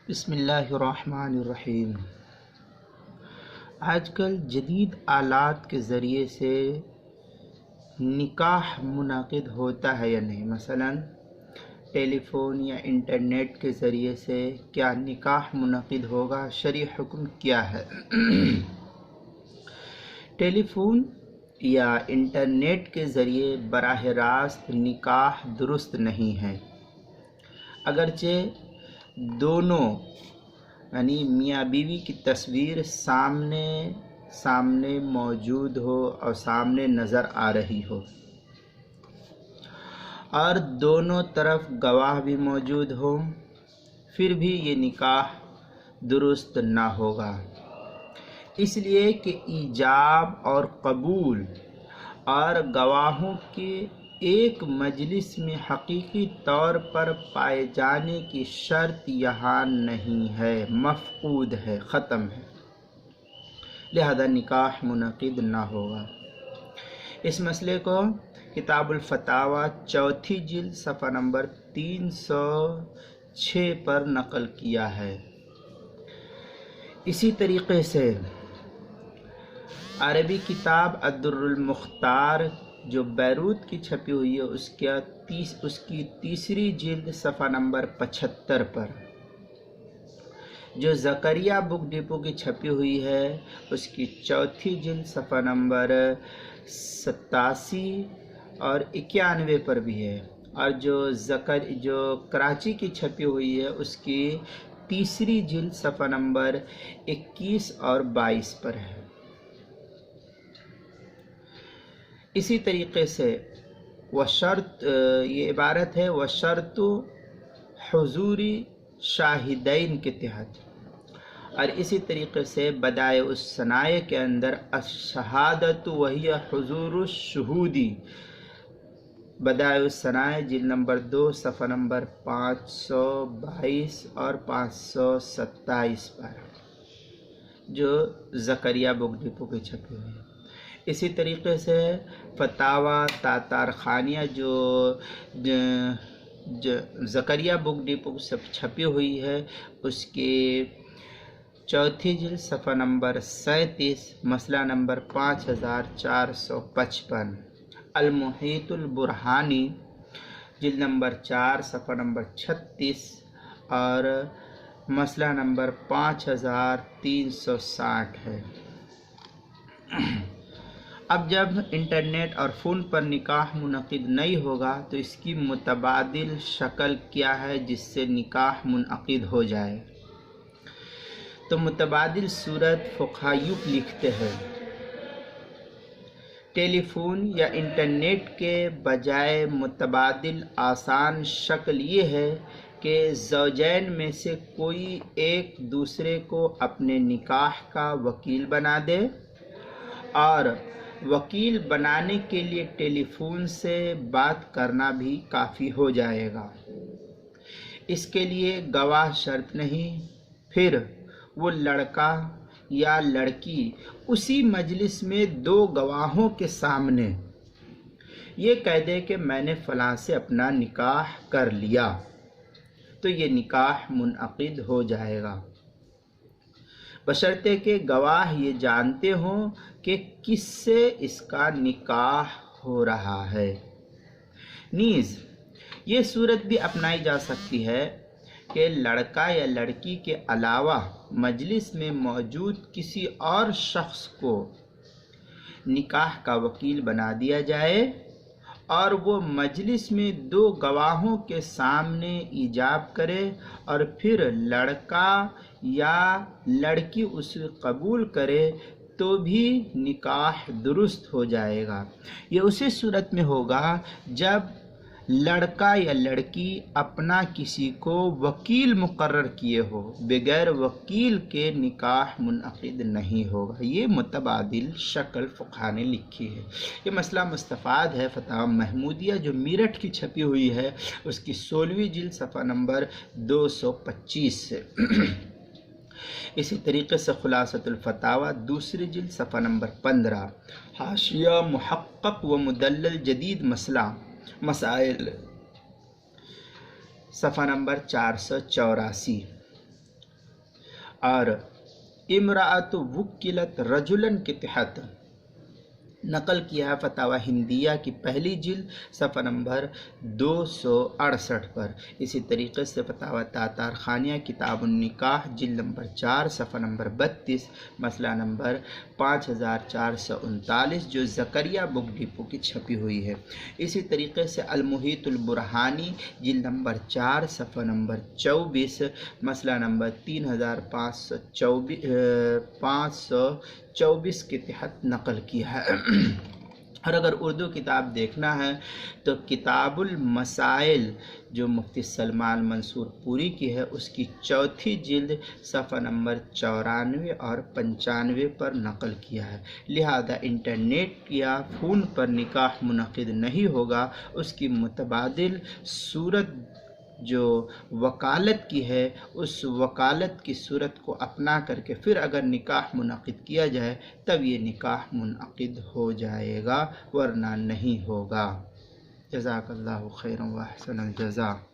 بسم اللہ الرحمن الرحیم۔ آج کل جدید آلات کے ذریعے سے نکاح منعقد ہوتا ہے یا نہیں؟ مثلا ٹیلی فون یا انٹرنیٹ کے ذریعے سے کیا نکاح منعقد ہوگا؟ شرعی حکم کیا ہے؟ ٹیلی فون یا انٹرنیٹ کے ذریعے براہ راست نکاح درست نہیں ہے، اگرچہ دونوں یعنی میاں بیوی کی تصویر سامنے موجود ہو اور سامنے نظر آ رہی ہو اور دونوں طرف گواہ بھی موجود ہو، پھر بھی یہ نکاح درست نہ ہوگا، اس لیے کہ ایجاب اور قبول اور گواہوں کے ایک مجلس میں حقیقی طور پر پائے جانے کی شرط یہاں نہیں ہے، مفقود ہے، ختم ہے، لہذا نکاح منعقد نہ ہوگا۔ اس مسئلے کو کتاب الفتاوی چوتھی جلد صفحہ نمبر 306 پر نقل کیا ہے۔ اسی طریقے سے عربی کتاب الدر المختار جو بیروت کی چھپی ہوئی ہے اس کی تیسری جلد صفحہ نمبر 75 پر، جو زکریا بک ڈپو کی چھپی ہوئی ہے اس کی چوتھی جلد صفحہ نمبر 87 اور 91 پر بھی ہے، اور جو کراچی کی چھپی ہوئی ہے اس کی تیسری جلد صفحہ نمبر 21 اور 22 پر ہے۔ اسی طریقے سے یہ عبارت ہے وشرط حضوری شاہدین کے تحت، اور اسی طریقے سے بدائع الصنائع کے اندر الشہادۃ وہی حضور الشہودی، بدائع الصنائع جلد نمبر 2 صفحہ نمبر 522 اور 527 پر، جو زکریا بک ڈپو کی چھپی ہوئی ہے۔ اسی طریقے سے فتاوی تاتارخانیہ جو زکریا بک ڈپو سب چھپی ہوئی ہے اس کی چوتھی جلد صفحہ نمبر 37 مسئلہ نمبر 5455، المحیط البرہانی جلد نمبر 4 صفحہ نمبر 36 اور مسئلہ نمبر 5360 ہے۔ اب جب انٹرنیٹ اور فون پر نکاح منعقد نہیں ہوگا تو اس کی متبادل شکل کیا ہے جس سے نکاح منعقد ہو جائے؟ تو متبادل صورت فقہا لکھتے ہیں، ٹیلی فون یا انٹرنیٹ کے بجائے متبادل آسان شکل یہ ہے کہ زوجین میں سے کوئی ایک دوسرے کو اپنے نکاح کا وکیل بنا دے، اور وکیل بنانے کے لیے ٹیلی فون سے بات کرنا بھی کافی ہو جائے گا، اس کے لیے گواہ شرط نہیں، پھر وہ لڑکا یا لڑکی اسی مجلس میں دو گواہوں کے سامنے یہ کہہ دے کہ میں نے فلاں سے اپنا نکاح کر لیا، تو یہ نکاح منعقد ہو جائے گا، بشرطے کہ گواہ یہ جانتے ہوں کہ کس سے اس کا نکاح ہو رہا ہے۔ نیز یہ صورت بھی اپنائی جا سکتی ہے کہ لڑکا یا لڑکی کے علاوہ مجلس میں موجود کسی اور شخص کو نکاح کا وکیل بنا دیا جائے اور وہ مجلس میں دو گواہوں کے سامنے ایجاب کرے، اور پھر لڑکا یا لڑکی اسے قبول کرے تو بھی نکاح درست ہو جائے گا۔ یہ اسی صورت میں ہوگا جب لڑکا یا لڑکی اپنا کسی کو وکیل مقرر کیے ہو، بغیر وکیل کے نکاح منعقد نہیں ہوگا۔ یہ متبادل شکل فقہا نے لکھی ہے۔ یہ مسئلہ مستفاد ہے فتاوی محمودیہ جو میرٹھ کی چھپی ہوئی ہے اس کی 16ویں جلد صفحہ نمبر 225 سے۔ اسی طریقے سے خلاصۃ الفتاوی دوسری جلد صفحہ نمبر 15، حاشیہ محقق و مدلل جدید مسائل صفحہ نمبر 484، اور امرأۃ وکلت رجلن کے تحت نقل کیا ہے فتاوی ہندیہ کی پہلی جلد صفحہ نمبر 268 پر۔ اسی طریقے سے فتاوی تاتار خانیہ کتاب النکاح جلد نمبر 4 صفحہ نمبر 32 مسئلہ نمبر 5439 جو زکریا بک ڈپو کی چھپی ہوئی ہے۔ اسی طریقے سے المحیط البرہانی جلد نمبر 4 صفحہ نمبر 24 مسئلہ نمبر 3524 کے تحت نقل کیا ہے۔ اور اگر اردو کتاب دیکھنا ہے تو کتاب المسائل جو مفتی سلمان منصور پوری کی ہے، اس کی چوتھی جلد صفحہ نمبر 94 اور 95 پر نقل کیا ہے۔ لہذا انٹرنیٹ یا فون پر نکاح منعقد نہیں ہوگا، اس کی متبادل صورت جو وکالت کی ہے، اس وکالت کی صورت کو اپنا کر کے پھر اگر نکاح منعقد کیا جائے تب یہ نکاح منعقد ہو جائے گا، ورنہ نہیں ہوگا۔ جزاک اللہ خیرا و احسن الجزاء۔